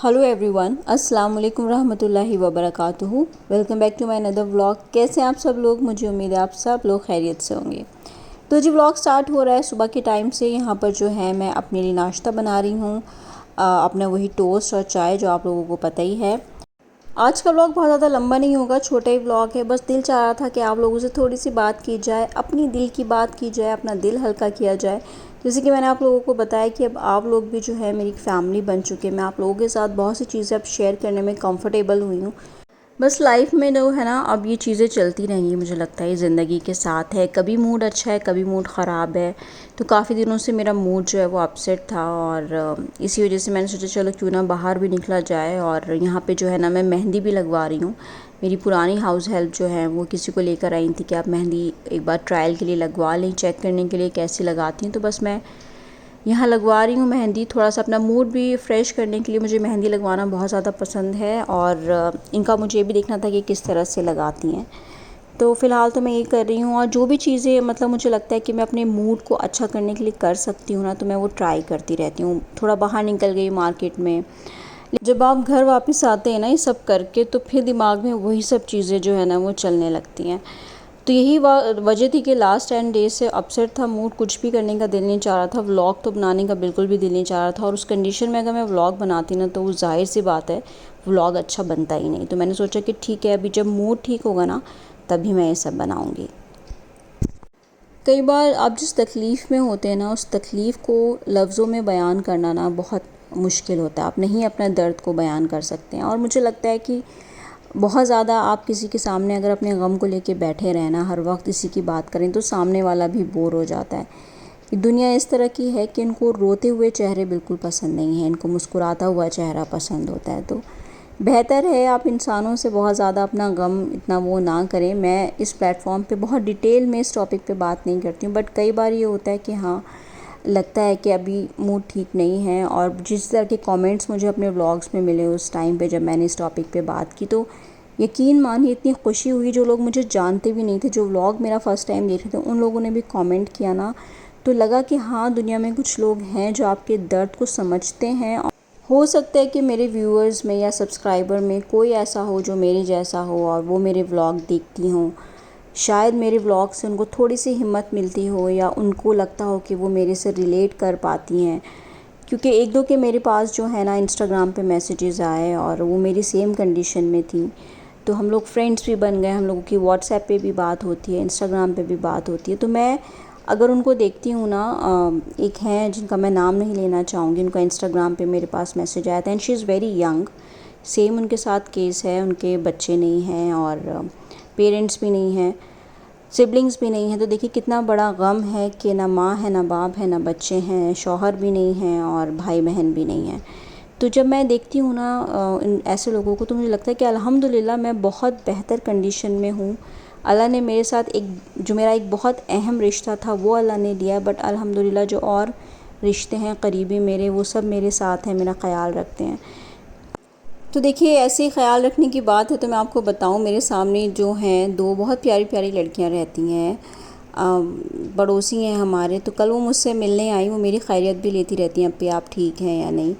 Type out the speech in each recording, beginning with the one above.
Hello everyone, अस्सलाम वालेकुम रहमतुल्लाहि व बरकातुहू। Welcome back to my another vlog. कैसे हैं आप सब लोग? मुझे उम्मीद है आप सब लोग खैरियत से होंगे। तो जी व्लॉग स्टार्ट हो रहा है सुबह के टाइम से। यहाँ पर जो है मैं अपने लिए नाश्ता बना रही हूँ, अपना वही टोस्ट और चाय जो आप लोगों को पता ही है। आज का व्लॉग बहुत ज़्यादा लंबा नहीं होगा, छोटा ही व्लॉग है। बस दिल चाह रहा था कि आप लोगों से थोड़ी सी बात की जाए, अपनी दिल की बात की जाए, अपना दिल हल्का किया जाए। जैसे कि मैंने आप लोगों को बताया कि अब आप लोग भी जो है मेरी फैमिली बन चुके हैं। मैं आप लोगों के साथ बहुत सी चीज़ें अब शेयर करने में कंफर्टेबल हुई हूँ। बस लाइफ में जो है ना, अब ये चीज़ें चलती रहेंगी। मुझे लगता है ज़िंदगी के साथ है, कभी मूड अच्छा है, कभी मूड ख़राब है। तो काफ़ी दिनों से मेरा मूड जो है वो अपसेट था और इसी वजह से मैंने सोचा चलो क्यों ना बाहर भी निकला जाए। और यहाँ पे जो है ना मैं मेहंदी भी लगवा रही हूँ। मेरी पुरानी हाउस हेल्प जो है वो किसी को लेकर आई थी कि आप मेहंदी एक बार ट्रायल के लिए लगवा लें, चेक करने के लिए कैसी लगाती हैं। तो बस मैं यहाँ लगवा रही हूँ मेहंदी, थोड़ा सा अपना मूड भी फ्रेश करने के लिए। मुझे मेहंदी लगवाना बहुत ज़्यादा पसंद है और इनका मुझे ये भी देखना था कि किस तरह से लगाती हैं। तो फ़िलहाल तो मैं ये कर रही हूँ और जो भी चीज़ें मतलब मुझे लगता है कि मैं अपने मूड को अच्छा करने के लिए कर सकती हूँ ना, तो मैं वो ट्राई करती रहती हूँ। थोड़ा बाहर निकल गई मार्केट में। जब आप घर वापस आते हैं ना ये सब करके, तो फिर दिमाग में वही सब चीज़ें जो है ना वो चलने लगती हैं। तो यही वजह थी कि लास्ट 10 डेज से अपसेट था मूड, कुछ भी करने का दिल नहीं चाह रहा था। व्लॉग तो बनाने का बिल्कुल भी दिल नहीं चाह रहा था और उस कंडीशन में अगर मैं व्लॉग बनाती ना तो वो जाहिर सी बात है व्लॉग अच्छा बनता ही नहीं। तो मैंने सोचा कि ठीक है, अभी जब मूड ठीक होगा ना तभी मैं ये सब बनाऊँगी। कई बार आप जिस तकलीफ़ में होते हैं ना, उस तकलीफ़ को लफ्ज़ों में बयान करना ना बहुत मुश्किल होता है। आप नहीं अपने दर्द को बयान कर सकते हैं और मुझे लगता है कि बहुत ज़्यादा आप किसी के सामने अगर अपने गम को लेके बैठे रहें ना, हर वक्त इसी की बात करें, तो सामने वाला भी बोर हो जाता है। कि दुनिया इस तरह की है कि इनको रोते हुए चेहरे बिल्कुल पसंद नहीं है, इनको मुस्कुराता हुआ चेहरा पसंद होता है। तो बेहतर है आप इंसानों से बहुत ज़्यादा अपना गम इतना वो ना करें। मैं इस प्लेटफॉर्म पे बहुत डिटेल में इस टॉपिक पे बात नहीं करती हूँ, बट कई बार ये होता है कि हाँ, लगता है कि अभी मूड ठीक नहीं है। और जिस तरह के कमेंट्स मुझे अपने व्लॉग्स में मिले उस टाइम पे जब मैंने इस टॉपिक पे बात की, तो यकीन मानिए इतनी खुशी हुई। जो लोग मुझे जानते भी नहीं थे, जो व्लॉग मेरा फ़र्स्ट टाइम देख रहे थे, उन लोगों ने भी कमेंट किया ना, तो लगा कि हाँ, दुनिया में कुछ लोग हैं जो आपके दर्द को समझते हैं। हो सकता है कि मेरे व्यूअर्स में या सब्सक्राइबर में कोई ऐसा हो जो मेरे जैसा हो और वो मेरे व्लॉग देखती हों। शायद मेरे व्लॉग से उनको थोड़ी सी हिम्मत मिलती हो या उनको लगता हो कि वो मेरे से रिलेट कर पाती हैं। क्योंकि एक दो के मेरे पास जो है ना इंस्टाग्राम पे मैसेजेस आए और वो मेरी सेम कंडीशन में थी। तो हम लोग फ्रेंड्स भी बन गए, हम लोगों की व्हाट्सएप पे भी बात होती है, इंस्टाग्राम पे भी बात होती है। तो मैं अगर उनको देखती हूँ ना, एक हैं जिनका मैं नाम नहीं लेना चाहूँगी, उनका इंस्टाग्राम पे मेरे पास मैसेज आया था and she is very young. Same उनके साथ केस है, उनके बच्चे नहीं हैं और पेरेंट्स भी नहीं हैं, सिबलिंग्स भी नहीं हैं। तो देखिए कितना बड़ा गम है कि ना माँ है, ना बाप है, ना बच्चे हैं, शौहर भी नहीं हैं और भाई बहन भी नहीं हैं। तो जब मैं देखती हूँ ना इन ऐसे लोगों को, तो मुझे लगता है कि अल्हम्दुलिल्लाह मैं बहुत बेहतर कंडीशन में हूँ। अल्लाह ने मेरे साथ जो मेरा एक बहुत अहम रिश्ता था वो अल्लाह ने दिया, बट अल्हम्दुलिल्लाह जो और रिश्ते हैं करीबी मेरे, वो सब मेरे साथ हैं, मेरा ख़याल रखते हैं। तो देखिए ऐसे ही ख़याल रखने की बात है तो मैं आपको बताऊं, मेरे सामने जो हैं दो बहुत प्यारी प्यारी लड़कियां रहती हैं, पड़ोसी हैं हमारे। तो कल वो मुझसे मिलने आई, वो मेरी खैरियत भी लेती रहती हैं, अब आप ठीक हैं या नहीं।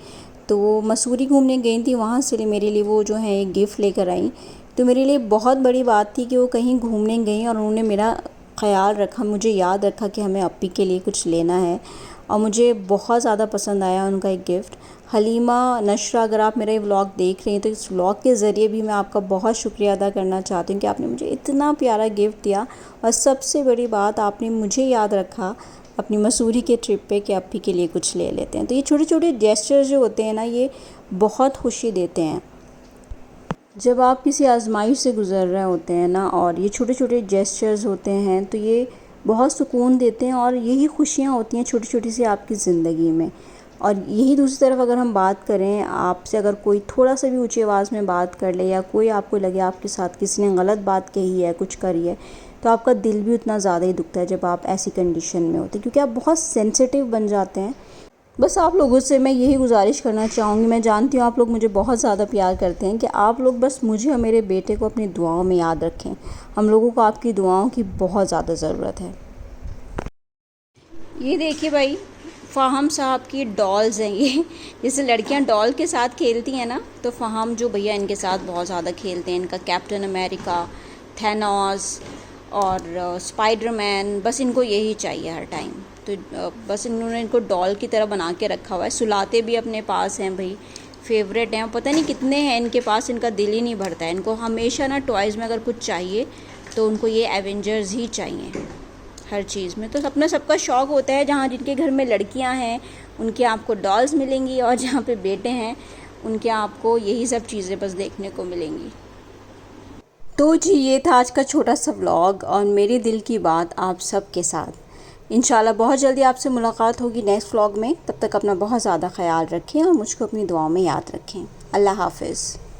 तो वो मसूरी घूमने गई थी, वहाँ से मेरे लिए वो जो है एक गिफ़्ट लेकर आई। तो मेरे लिए बहुत बड़ी बात थी कि वो कहीं घूमने गई और उन्होंने मेरा ख़याल रखा, मुझे याद रखा कि हमें अप्पी के लिए कुछ लेना है। और मुझे बहुत ज़्यादा पसंद आया उनका एक गिफ़्ट। हलीमा नशरा, अगर आप मेरा ये व्लॉग देख रहे हैं तो इस व्लॉग के ज़रिए भी मैं आपका बहुत शुक्रिया अदा करना चाहती हूँ कि आपने मुझे इतना प्यारा गिफ्ट दिया। और सबसे बड़ी बात, आपने मुझे याद रखा अपनी मसूरी के ट्रिप पे कि अप्पी के लिए कुछ ले लेते हैं। तो ये छोटे छोटे जेस्चर जो होते हैं ना, ये बहुत खुशी देते हैं। जब आप किसी आजमाइश से गुज़र रहे होते हैं ना, और ये छोटे छोटे जेस्चर्स होते हैं, तो ये बहुत सुकून देते हैं और यही खुशियाँ होती हैं छोटी छोटी सी आपकी ज़िंदगी में। और यही दूसरी तरफ अगर हम बात करें, आपसे अगर कोई थोड़ा सा भी ऊंची आवाज़ में बात कर ले या कोई आपको लगे आपके साथ किसी ने गलत बात कही है, कुछ करी है, तो आपका दिल भी उतना ज़्यादा ही दुखता है जब आप ऐसी कंडीशन में होते हैं, क्योंकि आप बहुत सेंसिटिव बन जाते हैं। बस आप लोगों से मैं यही गुजारिश करना चाहूँगी, मैं जानती हूँ आप लोग मुझे बहुत ज़्यादा प्यार करते हैं, कि आप लोग बस मुझे और मेरे बेटे को अपनी दुआओं में याद रखें। हम लोगों को आपकी दुआओं की बहुत ज़्यादा ज़रूरत है। ये देखिए भाई, फ़ाहम साहब की डॉल्स हैं ये। जैसे लड़कियां डॉल के साथ खेलती हैं ना, तो फ़ाहम जो भैया इनके साथ बहुत ज़्यादा खेलते हैं। इनका कैप्टन अमेरिका, थैनोस और स्पाइडरमैन, बस इनको यही चाहिए हर टाइम। तो बस इन्होंने इनको डॉल की तरह बना के रखा हुआ है। सुलाते भी अपने पास हैं भाई, फेवरेट हैं। पता नहीं कितने हैं इनके पास, इनका दिल ही नहीं भरता है। इनको हमेशा ना टॉयज़ में अगर कुछ चाहिए तो उनको ये एवेंजर्स ही चाहिए हर चीज़ में। तो अपना सबका शौक़ होता है। जहाँ जिनके घर में लड़कियां हैं उनके आपको डॉल्स मिलेंगी, और जहाँ पे बेटे हैं उनके आपको यही सब चीज़ें बस देखने को मिलेंगी। तो जी ये था आज का छोटा सा व्लॉग और मेरे दिल की बात आप सब के साथ। इंशाल्लाह बहुत जल्दी आपसे मुलाकात होगी नेक्स्ट व्लॉग में। तब तक अपना बहुत ज़्यादा ख्याल रखें और मुझको अपनी दुआओं में याद रखें। अल्लाह हाफ़िज़।